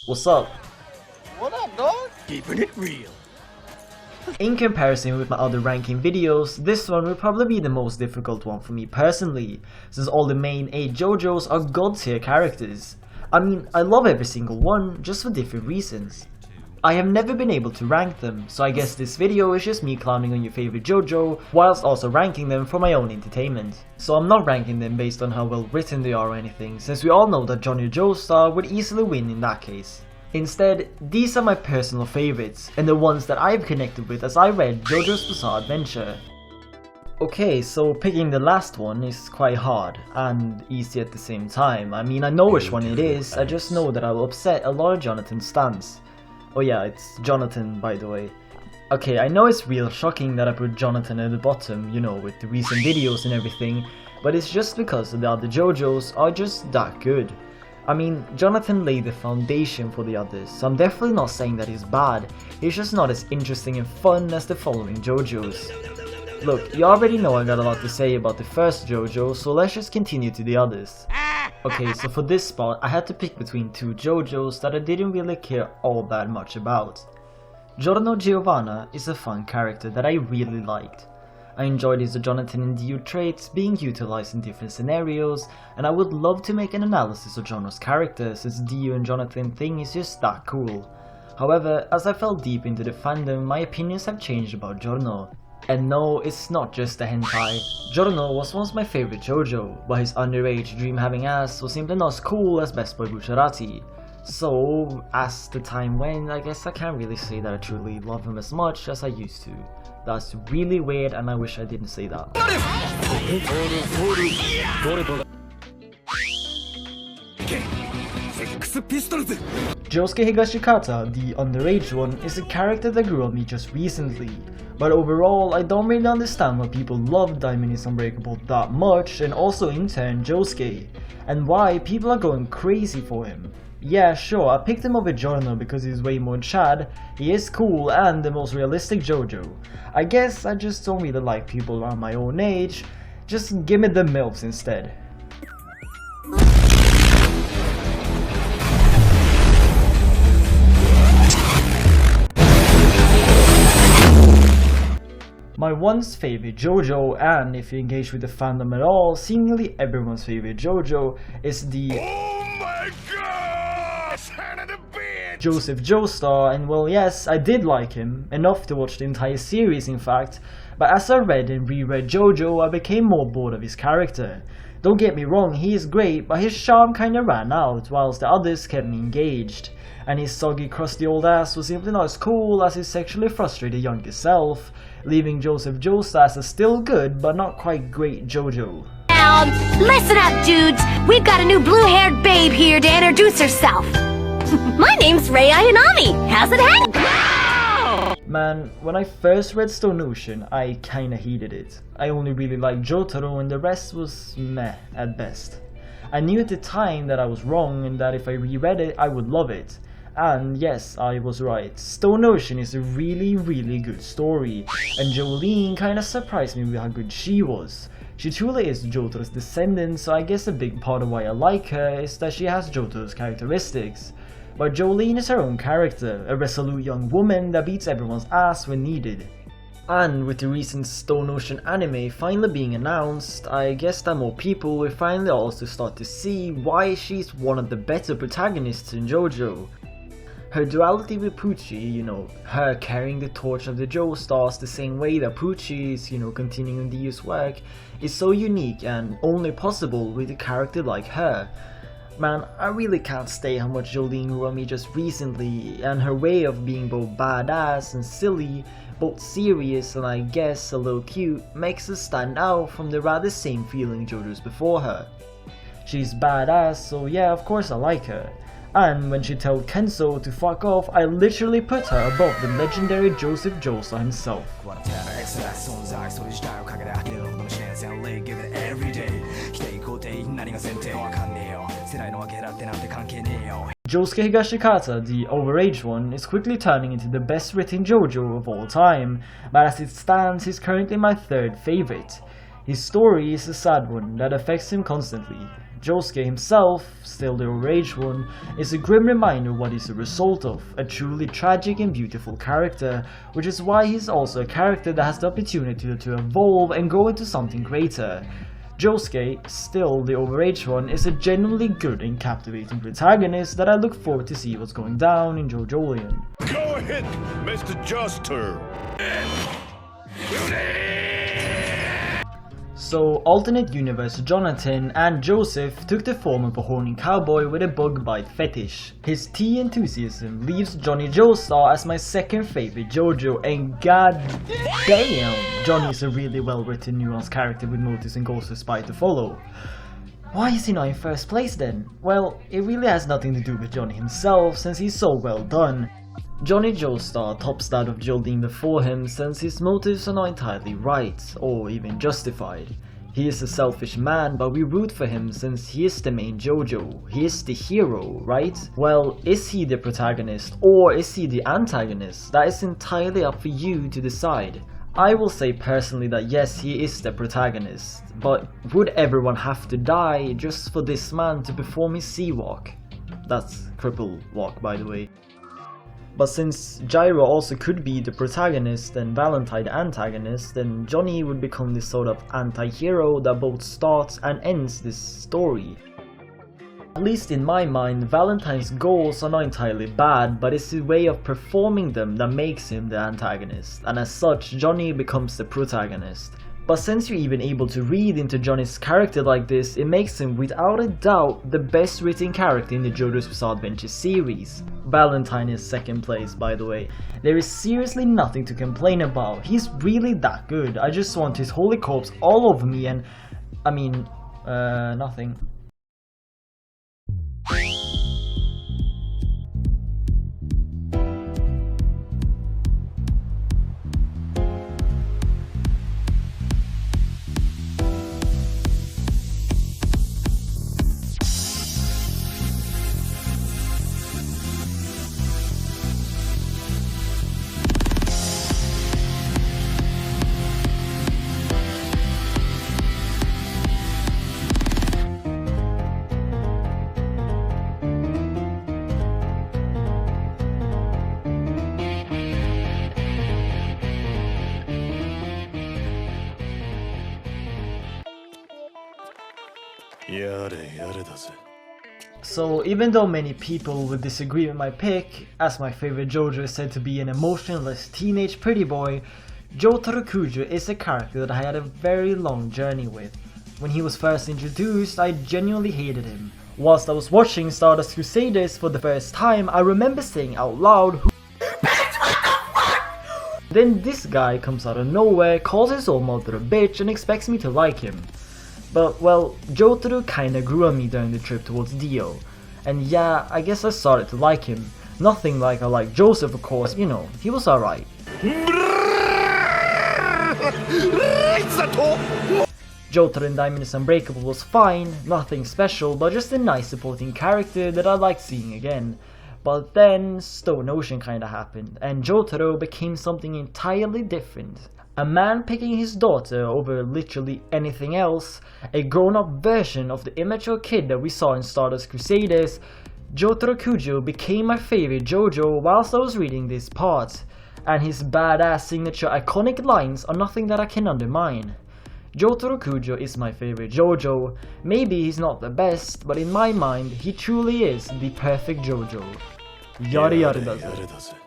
What's up? What up, dog? Keeping it real. In comparison with my other ranking videos, this one will probably be the most difficult one for me personally, since all the main 8 JoJos are god tier characters. I mean, I love every single one, just for different reasons. I have never been able to rank them, so I guess this video is just me clowning on your favorite JoJo, whilst also ranking them for my own entertainment. So I'm not ranking them based on how well written they are or anything, since we all know that Jojoestar would easily win in that case. Instead, these are my personal favorites, and the ones that I've connected with as I read JoJo's Bizarre Adventure. Okay, so picking the last one is quite hard, and easy at the same time. I mean, I know which one it is, I just know that I will upset a lot of Jonathan's stans. Oh yeah, it's Jonathan, by the way. Okay, I know it's real shocking that I put Jonathan at the bottom, you know, with the recent videos and everything, but it's just because the other JoJos are just that good. I mean, Jonathan laid the foundation for the others, so I'm definitely not saying that he's bad, he's just not as interesting and fun as the following JoJos. Look, you already know I got a lot to say about the first JoJo, so let's just continue to the others. Okay, so for this spot, I had to pick between 2 JoJos that I didn't really care all that much about. Giorno Giovanna is a fun character that I really liked. I enjoyed his Jonathan and Dio traits being utilized in different scenarios, and I would love to make an analysis of Giorno's character since Dio and Jonathan thing is just that cool. However, as I fell deep into the fandom, my opinions have changed about Giorno. And no, it's not just a hentai. Giorno was once my favorite JoJo, but his underage dream having ass was simply not as cool as Best Boy Bucciarati. So, as the time went, I guess I can't really say that I truly love him as much as I used to. That's really weird and I wish I didn't say that. Josuke Higashikata, the underage one, is a character that grew on me just recently. But overall, I don't really understand why people love Diamond is Unbreakable that much, and also in turn Josuke, and why people are going crazy for him. Yeah, sure, I picked him over Giorno because he's way more Chad, he is cool and the most realistic JoJo. I guess I just don't really like people around my own age, just give me the MILFs instead. My once favorite JoJo, and if you engage with the fandom at all, seemingly everyone's favorite JoJo, is the Oh my god! Son of a bitch! Joseph Joestar, and well yes, I did like him, enough to watch the entire series in fact, but as I read and reread JoJo I became more bored of his character. Don't get me wrong, he is great, but his charm kinda ran out, whilst the others kept me engaged. And his soggy crusty old ass was simply not as cool as his sexually frustrated younger self, leaving Joseph Joestar as a still good but not quite great JoJo. Listen up, dudes! We've got a new blue-haired babe here to introduce herself. My name's Rei Ayanami. How's it hang? Man, when I first read Stone Ocean, I kinda hated it. I only really liked Jotaro and the rest was meh at best. I knew at the time that I was wrong and that if I reread it, I would love it. And yes, I was right. Stone Ocean is a really good story, and Jolene kinda surprised me with how good she was. She truly is Jotaro's descendant, so I guess a big part of why I like her is that she has Jotaro's characteristics. But Jolene is her own character, a resolute young woman that beats everyone's ass when needed. And with the recent Stone Ocean anime finally being announced, I guess that more people will finally also start to see why she's one of the better protagonists in JoJo. Her duality with Pucci, you know, her carrying the torch of the Jojoestars the same way that Pucci is, you know, continuing Dio's work, is so unique and only possible with a character like her. Man, I really can't state how much Jolene grew on me just recently, and her way of being both badass and silly, both serious and I guess a little cute, makes her stand out from the rather same feeling JoJo's before her. She's badass, so yeah, of course I like her. And when she told Kenzo to fuck off, I literally put her above the legendary Joseph Joestar himself. Josuke Higashikata, the overage one, is quickly turning into the best written JoJo of all time, but as it stands, he's currently my 3rd favorite. His story is a sad one that affects him constantly. Josuke himself, still the overaged one, is a grim reminder of what he's a result of, a truly tragic and beautiful character, which is why he's also a character that has the opportunity to evolve and grow into something greater. Josuke, still the overaged one, is a genuinely good and captivating protagonist that I look forward to see what's going down in JoJolion. Go ahead, Mr. Jojoestar. So, alternate universe Jonathan and Joseph took the form of a horny cowboy with a bug bite fetish. His tea enthusiasm leaves Johnny Joestar as my second favorite JoJo, and god damn, Johnny is a really well written, nuanced character with motives and goals to aspire to follow. Why is he not in first place then? Well, it really has nothing to do with Johnny himself, since he's so well done. Johnny Joestar tops that of Geraldine before him since his motives are not entirely right, or even justified. He is a selfish man, but we root for him since he is the main JoJo. He is the hero, right? Well, is he the protagonist, or is he the antagonist? That is entirely up for you to decide. I will say personally that yes, he is the protagonist, but would everyone have to die just for this man to perform his sea walk? That's cripple walk, by the way. But since Gyro also could be the protagonist and Valentine the antagonist, then Johnny would become this sort of anti-hero that both starts and ends this story. At least in my mind, Valentine's goals are not entirely bad, but it's his way of performing them that makes him the antagonist, and as such, Johnny becomes the protagonist. But since you're even able to read into Johnny's character like this, it makes him without a doubt the best written character in the JoJo's Bizarre Adventure series. Valentine is second place, by the way. There is seriously nothing to complain about, he's really that good. I just want his holy corpse all over me and... nothing. So even though many people would disagree with my pick, as my favorite JoJo is said to be an emotionless teenage pretty boy, Jotaro Kujo is a character that I had a very long journey with. When he was first introduced, I genuinely hated him. Whilst I was watching Stardust Crusaders for the first time, I remember saying out loud, then this guy comes out of nowhere, calls his old mother a bitch and expects me to like him. But well, Jotaro kinda grew on me during the trip towards Dio. And yeah, I guess I started to like him. Nothing like I like Joseph, of course, you know, he was alright. Jotaro in Diamond is Unbreakable was fine, nothing special, but just a nice supporting character that I liked seeing again. But then Stone Ocean kinda happened, and Jotaro became something entirely different. A man picking his daughter over literally anything else, a grown-up version of the immature kid that we saw in Stardust Crusaders, Jotaro Kujo became my favorite JoJo whilst I was reading this part, and his badass signature iconic lines are nothing that I can undermine. Jotaro Kujo is my favorite JoJo. Maybe he's not the best, but in my mind, he truly is the perfect JoJo. Yada yada does it.